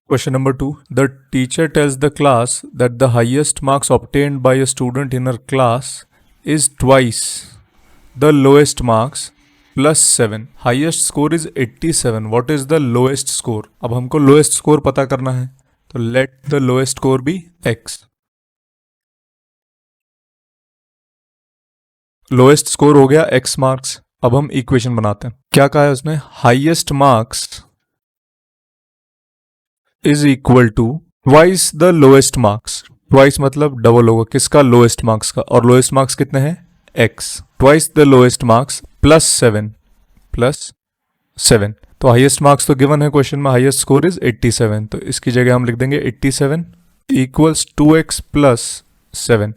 Question number 2. The teacher tells the class that the highest marks obtained by a student in her class is twice the lowest marks plus 7. Highest score is 87. What is the lowest score? अब हमको lowest score पता करना है, तो let the lowest score be x. Lowest score हो गया x marks. अब हम equation बनाते हैं. क्या कहा है उसने? Highest marks is equal to twice the lowest marks. Twice मतलब डबल होगा किसका? lowest marks का. और lowest marks कितने हैं? x. Twice the lowest marks plus 7 plus 7. तो highest marks तो given है क्वेश्चन में, highest score is 87. तो इसकी जगह हम लिख देंगे 87 equals 2x plus 7.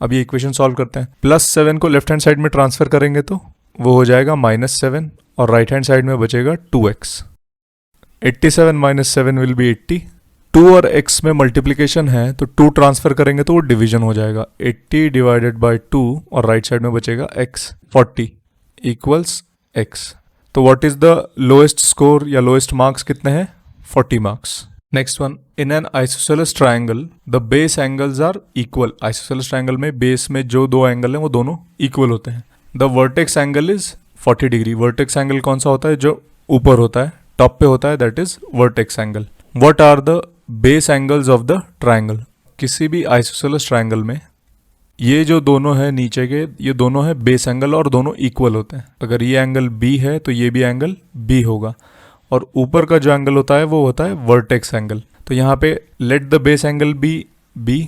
अब ये इक्वेशन सॉल्व करते हैं. प्लस 7 को लेफ्ट हैंड साइड में ट्रांसफर करेंगे तो वो हो जाएगा -7 और राइट हैंड साइड में बचेगा 2x. 87 minus 7 will be 80. 2 और x में मल्टीप्लिकेशन है तो 2 ट्रांसफर करेंगे तो वो डिवीजन हो जाएगा. 80 डिवाइडेड बाय 2 और राइट साइड में बचेगा x. 40 equals x. तो what is the lowest score या लोएस्ट मार्क्स कितने हैं? 40 marks. Next one. In an isosceles triangle the base angles are equal. Isosceles triangle में बेस में जो दो एंगल हैं वो दोनों इक्वल होते हैं. The vertex angle is 40 degree. Vertex angle कौन सा होता है? जो ऊपर होता है, टॉप पे होता है, that is vertex angle. What are the base angles of the triangle. किसी भी आइसोसेलेस ट्राइंगल में ये जो दोनों है नीचे के, ये दोनों है बेस एंगल और दोनों इक्वल होते हैं. अगर ये एंगल B है तो ये भी एंगल B होगा और ऊपर का जो एंगल होता है वो होता है वर्टेक्स एंगल. तो यहाँ पे let the base angle be B.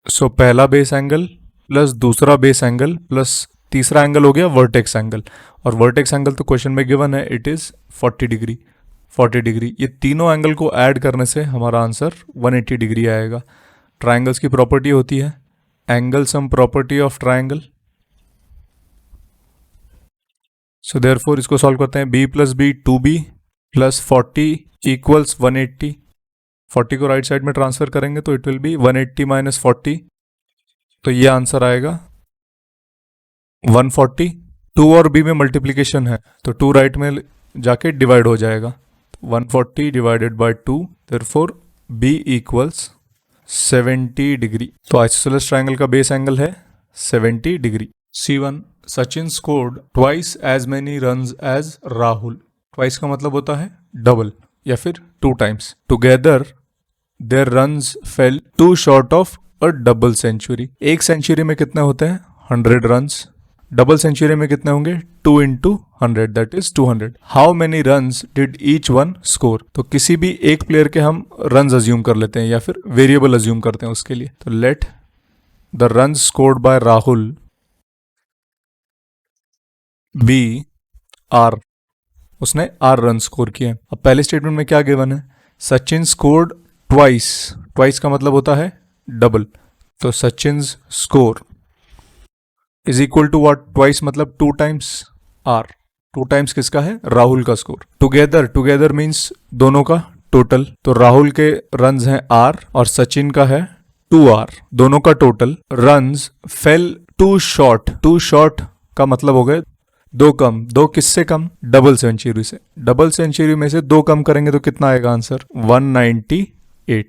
So पहला बेस एंगल प्लस दूसरा बेस एंगल प्लस तीसरा एंगल हो गया वर्टेक्स एंगल. और वर्टेक्स एंगल तो क्वेश्चन में गिवन है, इट इज 40 डिग्री. 40 डिग्री. ये तीनों एंगल को ऐड करने से हमारा आंसर 180 डिग्री आएगा. ट्राइंगल्स की प्रॉपर्टी होती है angle sum property of triangle. So therefore इसको सॉल्व करते हैं. b plus B 2b plus 40 equals 180. 40 को राइट साइड में ट्रांसफर करेंगे तो इट विल बी 180 माइनस 40. तो ये आंसर आएगा 140. 2 और b में मल्टीप्लीकेशन है तो 2 राइट में जाके डिवाइड हो जाएगा. 140 divided by 2, therefore b equals 70 degree. तो आइसोसेलेस ट्राइंगल का बेस एंगल है 70 degree. C1. Sachin scored twice as many runs as Rahul. Twice का मतलब होता है डबल या फिर 2 times. Together their runs fell 2 short of a double century. एक सेंचुरी में कितने होते हैं? 100 रन्स. डबल सेंचुरी में कितने होंगे? 2 into 100 that is 200. How many runs did each one score. तो किसी भी एक प्लेयर के हम रन्स अज्यूम कर लेते हैं या फिर वेरिएबल अज्यूम करते हैं उसके लिए. तो let the runs scored by Rahul be R. उसने R रन स्कोर किए. अब पहले स्टेटमेंट में क्या गिवन है? Sachin scored twice. ट्वाइस का मतलब होता है डबल. तो Sachin score is equal to what? Twice मतलब 2 टाइम्स R. 2 टाइम्स किसका है? राहुल का स्कोर. टुगेदर. टुगेदर मीन्स दोनों का टोटल. तो राहुल के रन्स हैं R और सचिन का है 2R. दोनों का total. Runs fell 2 short. 2 short का मतलब हो गए 2 कम. 2 किससे कम? डबल सेंचुरी से. डबल सेंचुरी में से 2 कम करेंगे तो कितना आएगा आंसर? 198.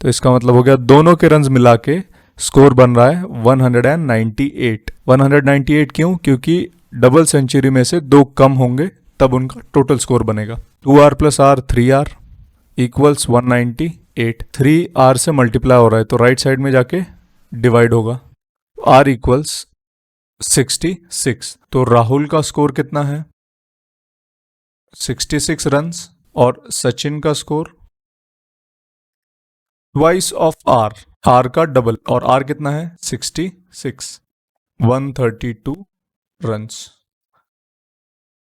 तो इसका मतलब हो गया दोनों के रन्स मिला के स्कोर बन रहा है 198. 198 क्यों? क्योंकि डबल सेंचुरी में से 2 कम होंगे तब उनका टोटल स्कोर बनेगा. 2R plus R 3R equals 198. 3R से मल्टीप्लाई हो रहा है तो राइट साइड में जाके डिवाइड होगा. R equals 66. तो राहुल का स्कोर कितना है? 66 रन्स. और सचिन का score twice of R. R का डबल. और R कितना है? 66. 132 रन्स.